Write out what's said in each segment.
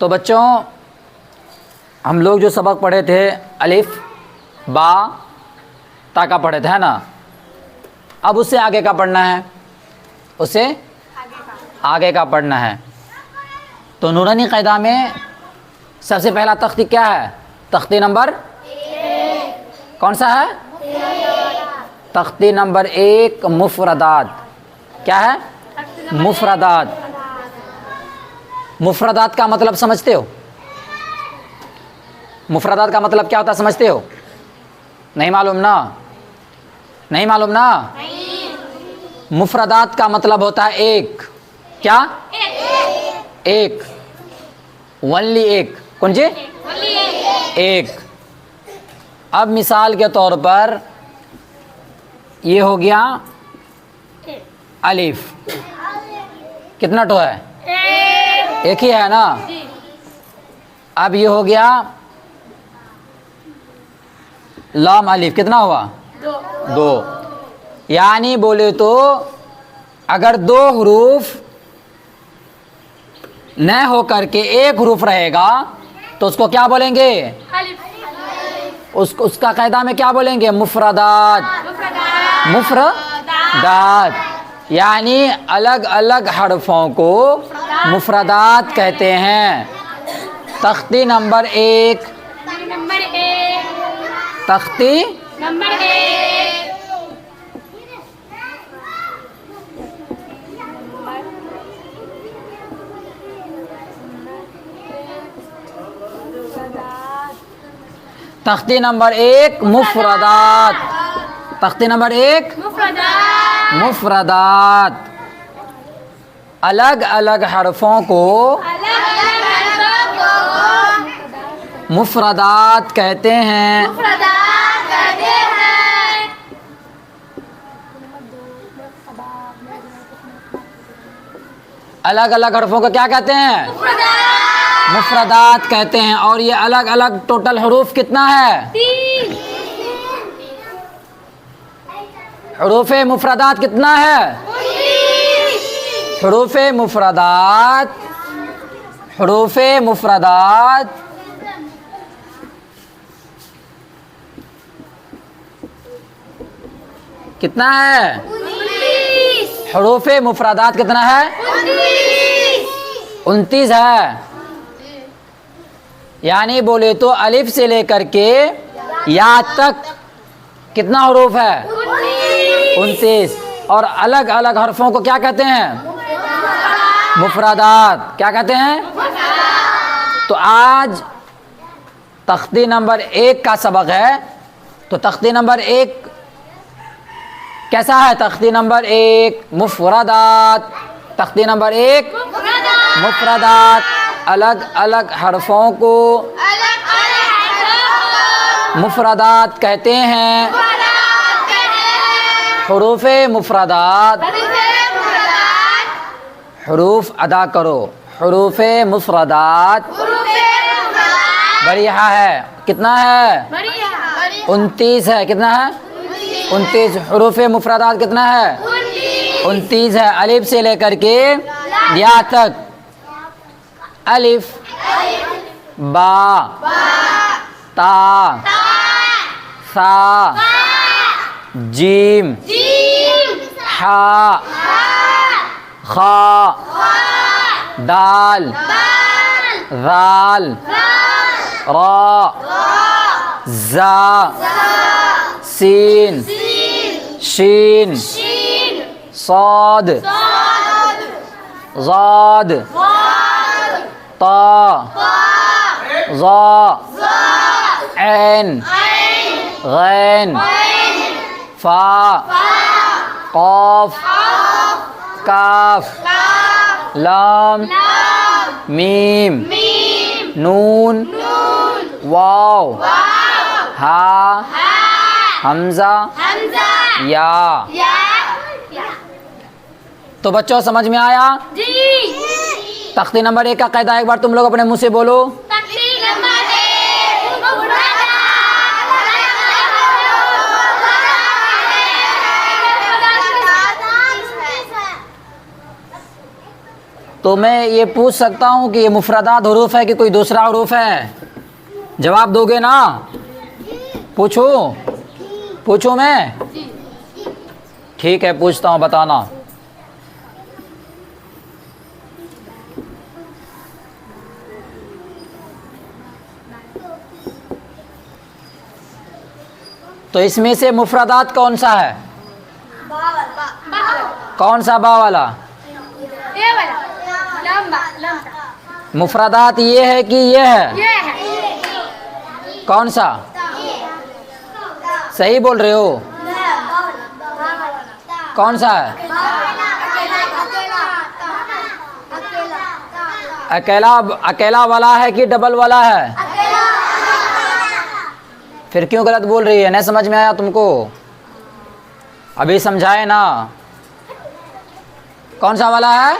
तो बच्चों हम लोग जो सबक पढ़े थे अलिफ बा ता का पढ़े थे, है ना। अब उससे आगे का पढ़ना है, उससे आगे का पढ़ना है। तो नूरानी क़ायदा में सबसे पहला तख्ती क्या है? तख्ती नंबर कौन सा है? तख्ती नंबर 1 मुफ़रदात। क्या है? मुफ़रदात। मुफ़रदात का मतलब समझते हो? मुफ़रदात का मतलब क्या होता है समझते हो? नहीं मालूम ना? नहीं मालूम ना? मुफ़रदात का मतलब होता है एक। क्या? एक। वनली एक। कौन जी? एक। अब मिसाल के तौर पर ये हो गया अलिफ। कितना टो है? एक ही है ना। अब ये हो गया लाम अलिफ। कितना हुआ? दो। यानी बोले तो अगर दो हरूफ न हो करके एक हरूफ रहेगा तो उसको क्या बोलेंगे? उसका कायदा में क्या बोलेंगे? मुफ़रदात। मुफ़रदात यानी अलग अलग हरफों को मुफ़रदात कहते हैं। तख्ती नंबर 1। तख्ती नंबर 1। तख्ती नंबर 1 मुफ़रदात। तख्ती नंबर 1 मुफ़रदात अलग अलग हरफों को मुफ़रदात कहते हैं। अलग अलग हरफों को क्या कहते हैं? मुफ़रदात कहते हैं। और ये अलग अलग टोटल हरूफ कितना है? 3। हरूफ़े मुफ़रदात कितना है? हरूफ़े मुफ़रदात। हरूफ़े मुफ़रदात कितना है? हरूफ़े मुफ़रदात कितना है? 29 है। यानी बोले तो अलिफ से लेकर के या तक कितना हरूफ है? 29। और अलग अलग हरफों को क्या कहते हैं? मुफ़रदात। क्या कहते हैं? तो आज तख्ती नंबर 1 का सबक है। तो तख्ती नंबर 1 कैसा है? तख्ती नंबर 1 मुफ़रदात। तख्ती नंबर 1 मुफ़रदात अलग अलग हरफों को मुफ़रदात कहते हैं। हरूफ़े मुफ़रदात। हरूफ अदा करो। हरूफ़े मुफ़रदात बढ़िया है। कितना है? 29 है। कितना है? 29। हरूफ़े मुफ़रदात कितना है? 29 है। अलिफ से लेकर के या तक। अलिफ बा ता सा जीम हा खा दाल ज़ाल रा ज़ा सीन शीन साद ज़ाद ता ज़ा ऐन गैन फा क़ाफ काफ लाम मीम नून वाव हा हमज़ा या। तो बच्चों समझ में आया? तख्ती नंबर 1 का कायदा एक बार तुम लोग अपने मुंह से बोलो। तो मैं ये पूछ सकता हूँ कि ये मुफरदात हरूफ है कि कोई दूसरा हरूफ है? जवाब दोगे ना? पूछूं मैं? ठीक है, पूछता हूँ, बताना। तो इसमें से मुफरदात कौन सा है? कौन सा बा वाला? मुफरदात ये है कि ये है? कौन सा? सही बोल रहे हो? कौन सा है? अकेला वाला है कि डबल वाला है? फिर क्यों गलत बोल रही है? नहीं समझ में आया तुमको? अभी समझाए ना। कौन सा वाला है?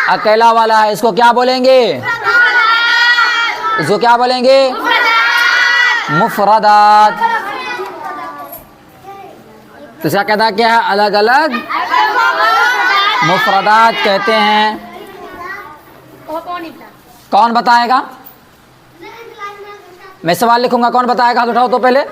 अकेला वाला है। इसको क्या बोलेंगे? इसको क्या बोलेंगे? मुफरदात। तो इसका कहता क्या है? अलग अलग मुफरदात कहते हैं। कौन बताएगा? मैं सवाल लिखूंगा, कौन बताएगा? हाथ उठाओ तो पहले।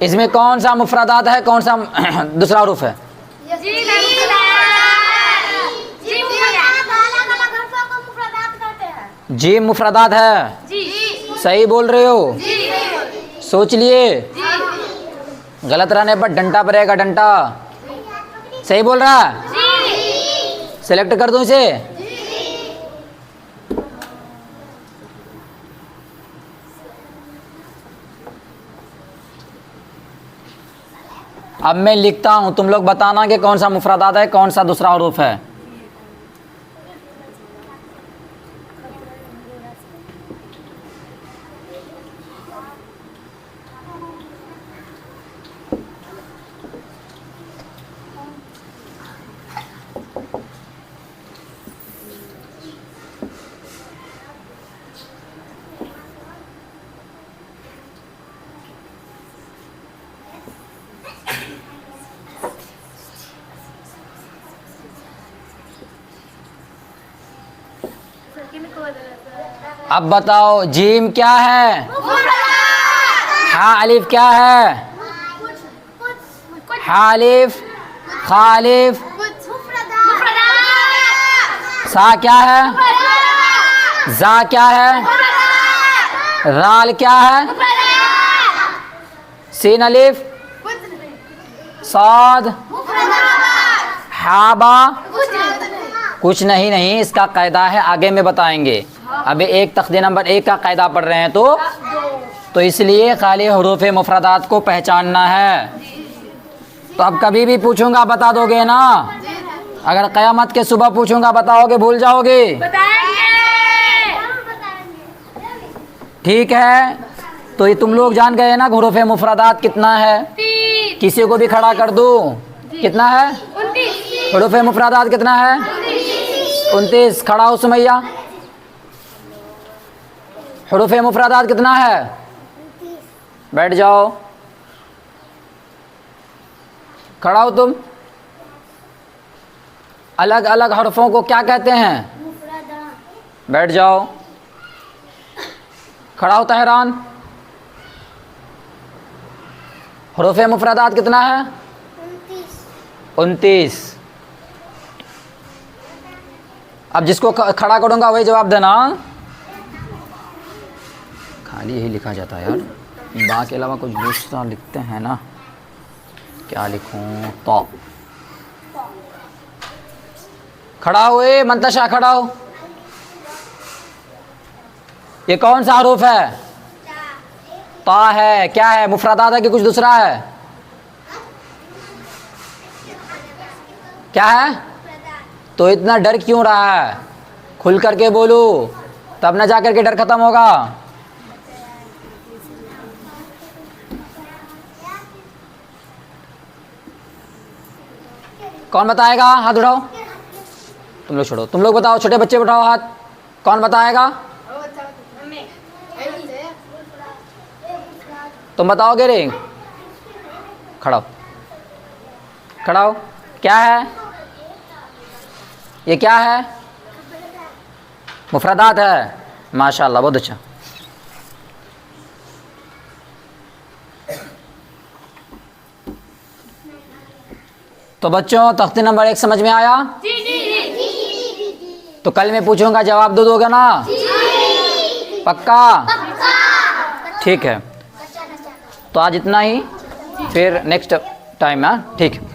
इसमें कौन सा मुफरदात है, कौन सा दूसरा हरूफ है? जीम मुफरदात है। सही बोल रहे हो? सोच लिए? गलत रहने पर डंटा पड़ेगा, डंटा। सही बोल रहा है? सेलेक्ट कर दूं इसे? अब मैं लिखता हूं, तुम लोग बताना कि कौन सा मुफरदात है, कौन सा दूसरा हरूफ है। अब बताओ, जीम क्या है? हाँ अलिफ क्या है? हाँ अलिफ, खा अलिफ, सा क्या है? जा क्या है? राल क्या है? सीन अलिफ, साद, हाबा, कुछ नहीं, इसका कायदा है, आगे में बताएंगे। अभी एक तख्ती नंबर 1 का कायदा पढ़ रहे हैं तो इसलिए खाली हरूफ मुफरदात को पहचानना है। तो अब कभी भी पूछूंगा बता दोगे ना? अगर क़यामत के सुबह पूछूंगा बताओगे, भूल जाओगे? ठीक है, तो ये तुम लोग जान गए ना हरूफ मुफरदात कितना है? किसी को भी खड़ा कर दूं? कितना है हरूफ मुफरदात? कितना है? 29। खड़ा हो सुमैया। हरूफ मुफरदात कितना है? बैठ जाओ। खड़ा हो तुम। अलग अलग हरफों को क्या कहते हैं? बैठ जाओ। खड़ा हो तहरान। हरूफ मुफरदात कितना है? 29। अब जिसको खड़ा करूंगा वही जवाब देना। खाली यही लिखा जाता है यार, बा के अलावा कुछ दूसरा लिखते हैं ना। क्या लिखूं? तो खड़ा हुए मंतशा, खड़ा हो। ये कौन सा हरूफ है? ता है। क्या है? मुफरदात है कि कुछ दूसरा है? क्या है? तो इतना डर क्यों रहा है? खुल करके बोलो, तब ना जाकर के डर खत्म होगा। कौन बताएगा? हाथ उठाओ। तुम लोग छोड़ो, तुम लोग बताओ, छोटे बच्चे उठाओ हाथ, कौन बताएगा? तुम बताओगे रे? खड़ा हो, खड़ा हो। क्या है ये? क्या है? मुफरदात है। माशाअल्लाह, बहुत अच्छा। तो बच्चों तख्ती नंबर 1 समझ में आया? तो कल मैं पूछूंगा, जवाब दो दोगे ना? पक्का? ठीक है, तो आज इतना ही, फिर नेक्स्ट टाइम है। ठीक है।